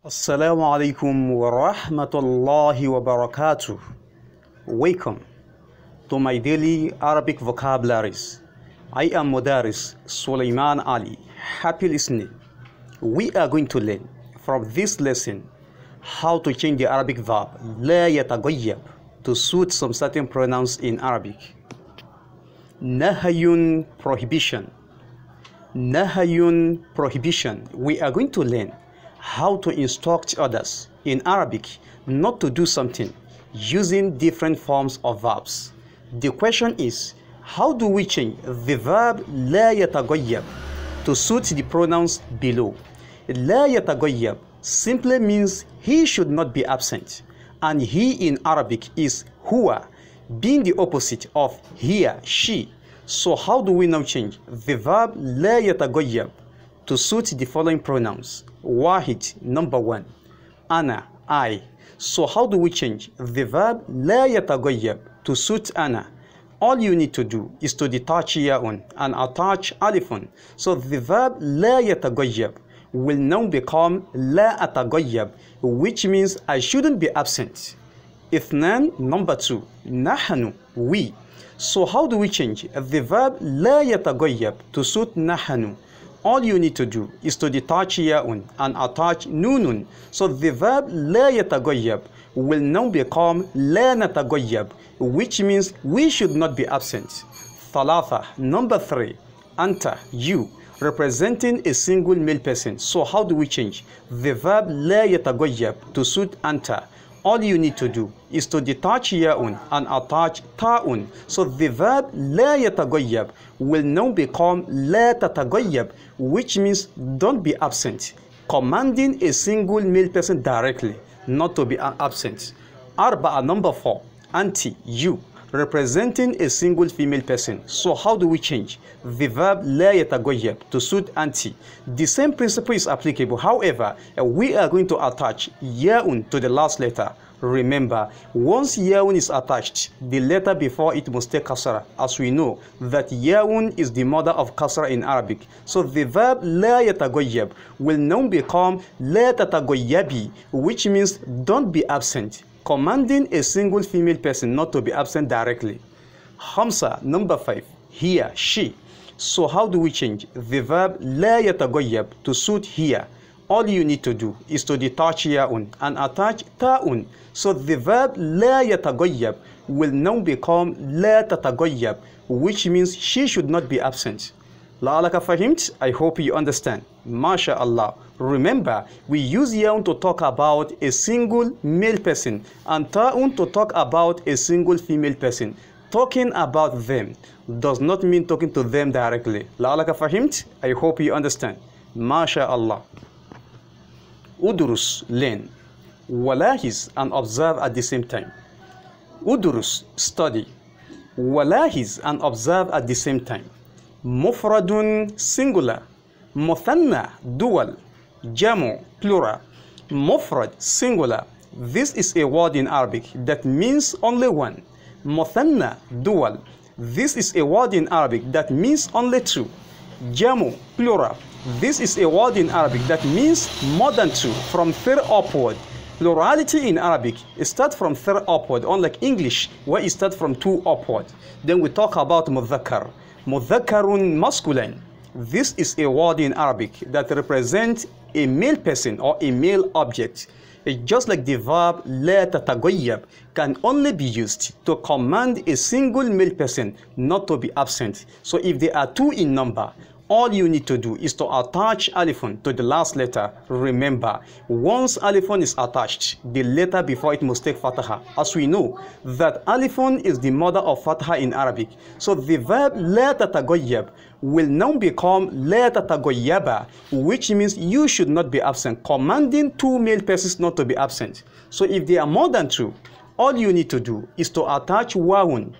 Assalamu alaikum wa rahmatullahi wa barakatuh. Welcome to my daily Arabic vocabularies. I am Mudaris Sulaiman Ali. Happy listening. We are going to learn from this lesson how to change the Arabic verb لا يتغيب to suit some certain pronouns in Arabic. Nahayun, prohibition. Nahayun, prohibition. We are going to learn how to instruct others in Arabic not to do something using different forms of verbs. The question is, how do we change the verb لا يتغيب to suit the pronouns below? لا يتغيب simply means he should not be absent, and he in Arabic is huwa, being the opposite of here, she. So how do we now change the verb لا يتغيب to suit the following pronouns? Wahid, number one. Ana, I. So how do we change the verb لا يتغيب to suit ana? All you need to do is to detach yaun and attach alifun. So the verb لا يتغيب will now become لا أتغيب, which means I shouldn't be absent. Ithnan, number two. Nahanu, we. So how do we change the verb لا يتغيب to suit nahanu? All you need to do is to detach yaun and attach nunun. So the verb لا يتغيب will now become لا نتغيب, which means we should not be absent. Thalatha, number three. Anta, you, representing a single male person. So how do we change the verb لا يتغيب to suit anta? All you need to do is to detach yaun and attach ta'un. So the verb لا يتغيب will now become لا تتغيب, which means don't be absent, commanding a single male person directly not to be absent. Arba'a, number four. Anti, you, representing a single female person. So how do we change the verb لا يتغيب to suit anti? The same principle is applicable. However, we are going to attach yaun to the last letter. Remember, once yaun is attached, the letter before it must take kasra, as we know that yaun is the mother of kasra in Arabic. So the verb لا يتغيب will now become لا تتغيبي, which means don't be absent, commanding a single female person not to be absent directly. Hamsa, number five. Here, she. So how do we change the verb لا يتغيب to suit here? All you need to do is to detach yaun and attach ta'un. So the verb لا يتغيب will now become لا تتغيب, which means she should not be absent. La'alaka fahimt? I hope you understand. MashaAllah. Remember, we use yaun to talk about a single male person and ta'un to talk about a single female person. Talking about them does not mean talking to them directly. La'alaka fahimt? I hope you understand. MashaAllah. Udurus, learn. Walahiz, and observe at the same time. Udurus, study. Walahiz, and observe at the same time. Mufradun, singular. Muthanna, dual. Jamu, plural. Mufrad, singular. This is a word in Arabic that means only one. Muthanna, dual. This is a word in Arabic that means only two. Jamu, plural. This is a word in Arabic that means more than two, from third upward. Plurality in Arabic starts from third upward, unlike English, where it starts from two upward. Then we talk about mudhakkar. Mudhakkarun, masculine. This is a word in Arabic that represents a male person or a male object. Just like the verb لا تتغيب can only be used to command a single male person not to be absent. So if there are two in number, all you need to do is to attach alifun to the last letter. Remember, once alifun is attached, the letter before it must take fataha, as we know that alifun is the mother of fataha in Arabic. So the verb لا تتغيب will now become لا تتغيبا, which means you should not be absent, commanding two male persons not to be absent. So if there are more than two, all you need to do is to attach wawun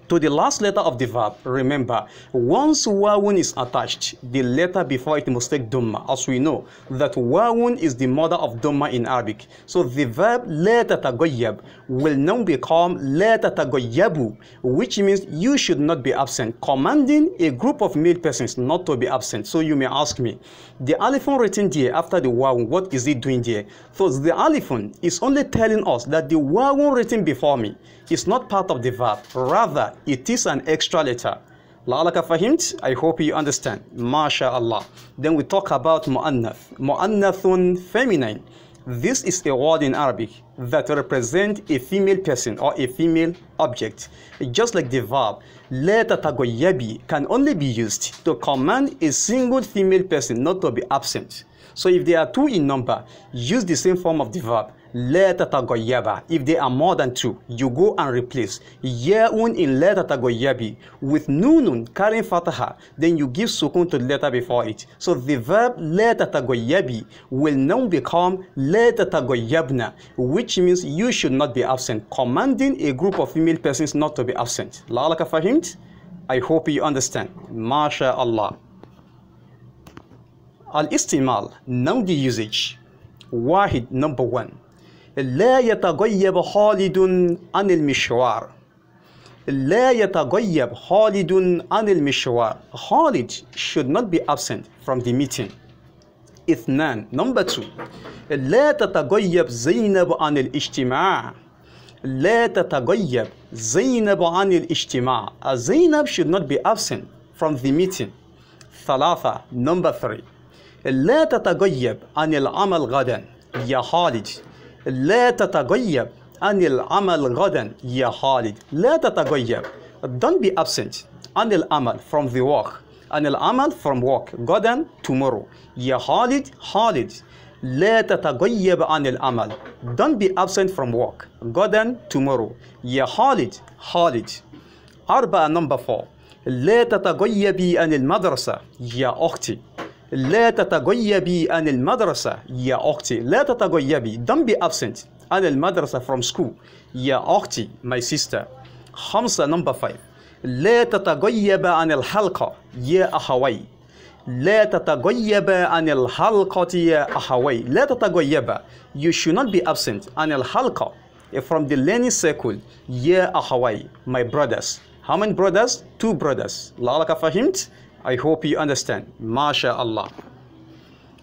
to the last letter of the verb. Remember, once wawun is attached, the letter before it must take dhamma, as we know that wawun is the mother of dhamma in Arabic. So the verb la tataghayyab will now become la tatagayyabu, which means you should not be absent, commanding a group of male persons not to be absent. So you may ask me, the alifun written there after the wawun, what is it doing there? So the alifun is only telling us that the wawun written before me is not part of the verb, rather it is an extra letter. La'alaka fahimt? I hope you understand. MashaAllah. Then we talk about mu'annath. Mu'annathun, feminine. This is a word in Arabic that represents a female person or a female object. Just like the verb, la tatagayyabi can only be used to command a single female person not to be absent. So if there are two in number, use the same form of the verb, la tatagayyaba. If there are more than two, you go and replace ya'un in la tatagayyabi with nunun carrying fataha, then you give sukun to the letter before it. So the verb la tatagayyabi will now become la tatagayyabna, which means you should not be absent, commanding a group of female persons not to be absent. La'alaka fahimt? I hope you understand. MashaAllah. Al-istimal, now the usage. Wahid, number one. لا يتغيب خالد عن المشوار. لا يتغيب خالد عن المشوار. Khalid should not be absent from the meeting. اثنان, number two. لا تتغيب زينب عن الاجتماع. لا تتغيب زينب عن الاجتماع. Zainab should not be absent from the meeting. ثلاثة, number three. لا تتغيب عن العمل غدا يا خالد. لا تتغيب عن العمل غدا يا خالد. لا تتغيب, don't be absent. عن العمل, from the work. عن العمل, from work. غدا, tomorrow. يا خالد, خالد. لا تتغيب عن العمل, don't be absent from work. غدا, tomorrow. يا خالد, خالد. أربعة, number four. لا تتغيبي عن المدرسة يا أختي. لا تتغيبي عن المدرسة يا أختي. لا تتغيبي, don't be absent. عن المدرسة, from school. يا أختي, my sister. خمسة, number five. لا تتغيب عن الحلقة يا أخوي. لا تتغيب عن الحلقة يا أخوي. لا تتغيب, you should not be absent. عن الحلقة, from the learning circle. يا أخوي, my brothers. How many brothers? Two brothers. لعلك فهمت? I hope you understand. MashaAllah.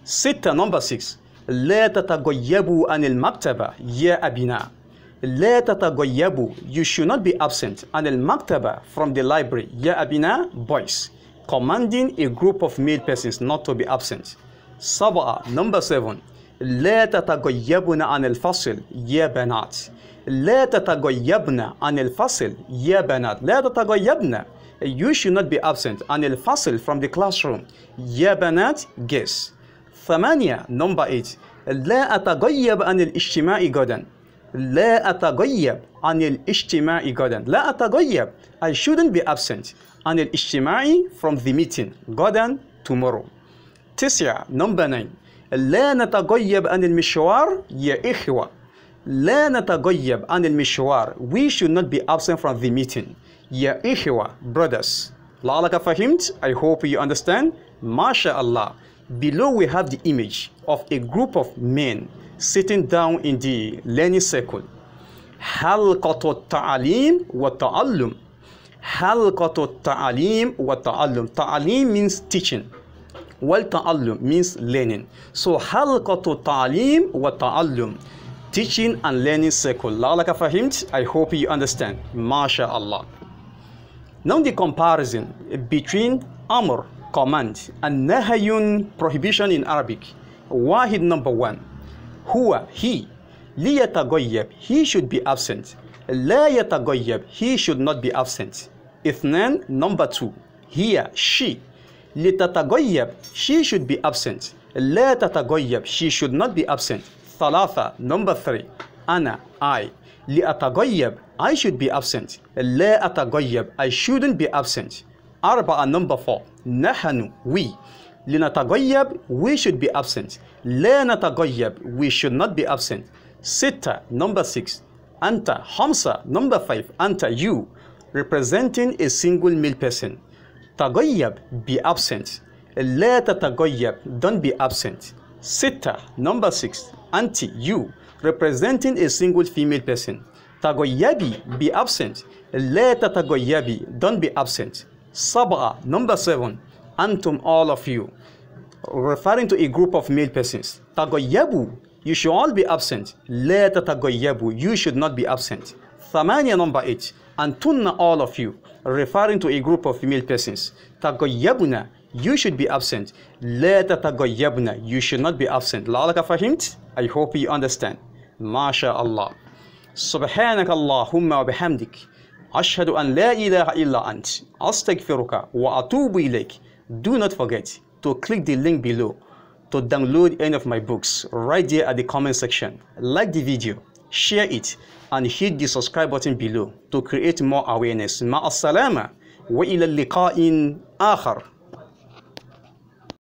ستة, number six. لا تتغيبوا عن المكتبة يا أبناء. لا تتغيبوا, you should not be absent. عن المكتبة, from the library. يا أبناء, boys. Commanding a group of male persons not to be absent. سبعة, number seven. لا تتغيبن عن الفصل يا بنات. لا تتغيبن عن الفصل يا بنات. لا تتغيبن, you should not be absent. عن الفصل, from the classroom. يا بنات, guess. ثمانية, number eight. لا أتغيب عن الاجتماع غدا. لا أتغيب عن الاجتماع غدا. لا أتغيب, I shouldn't be absent. عن الاجتماع, from the meeting. غدا, tomorrow. تسعة, number nine. لا نتغيب عن المشوار يا إخوة. لا نتغيب عن المشوار, we should not be absent from the meeting. يا إخوة, brothers. لعلك فهمت? I hope you understand. MashaAllah. Below we have the image of a group of men sitting down in the learning circle. حلقة التعليم والتعلم. حلقة التعليم والتعلم. تعليم means teaching, while ta'allum means learning. So حلقة التعليم والتعلم, teaching and learning circle. لعلك فهمت? I hope you understand. MashaAllah. Now the comparison between amr, command, and nahayun, prohibition in Arabic. Wahid, number one. Huwa, he. Liyataghayyab, he should be absent. La yataghayyab, he should not be absent. Ithnan, number two. Hiya, she. Litataghayyab, she should be absent. La tataghayyab, she should not be absent. Thalatha, number three. Ana, I. Li'ataghayyab, I should be absent. La ataghayyab, I shouldn't be absent. Arba'a, number four. Nahanu, we. Linataghayyab, we should be absent. La nataghayyab, we should not be absent. Sitta, number six. Anta, Hamsa, number five. Anta, you. representing a single male person. تغيب, be absent. لا تتغيب, don't be absent. ستة, number 6. Anti, you, representing a single female person. تغيبي, be absent. لا تتغيبي, don't be absent. سبعة, number 7. Antum, all of you, referring to a group of male persons. تغيبوا, you should all be absent. لا تتغيبوا, you should not be absent. ثمانية, number 8. Antunna, all of you, referring to a group of female persons. تغيبنا, you should be absent. لا تتغيبنا, you should not be absent. لعلك فهمت? I hope you understand. ما شاء الله. سبحانك اللهم وبحمدك أشهد أن لا إله إلا أنت أستغفرك وأتوب إليك. Do not forget to click the link below to download any of my books right there at the comment section. Like the video, share it, and hit the subscribe button below to create more awareness. مع السلامة وإلى اللقاء آخر.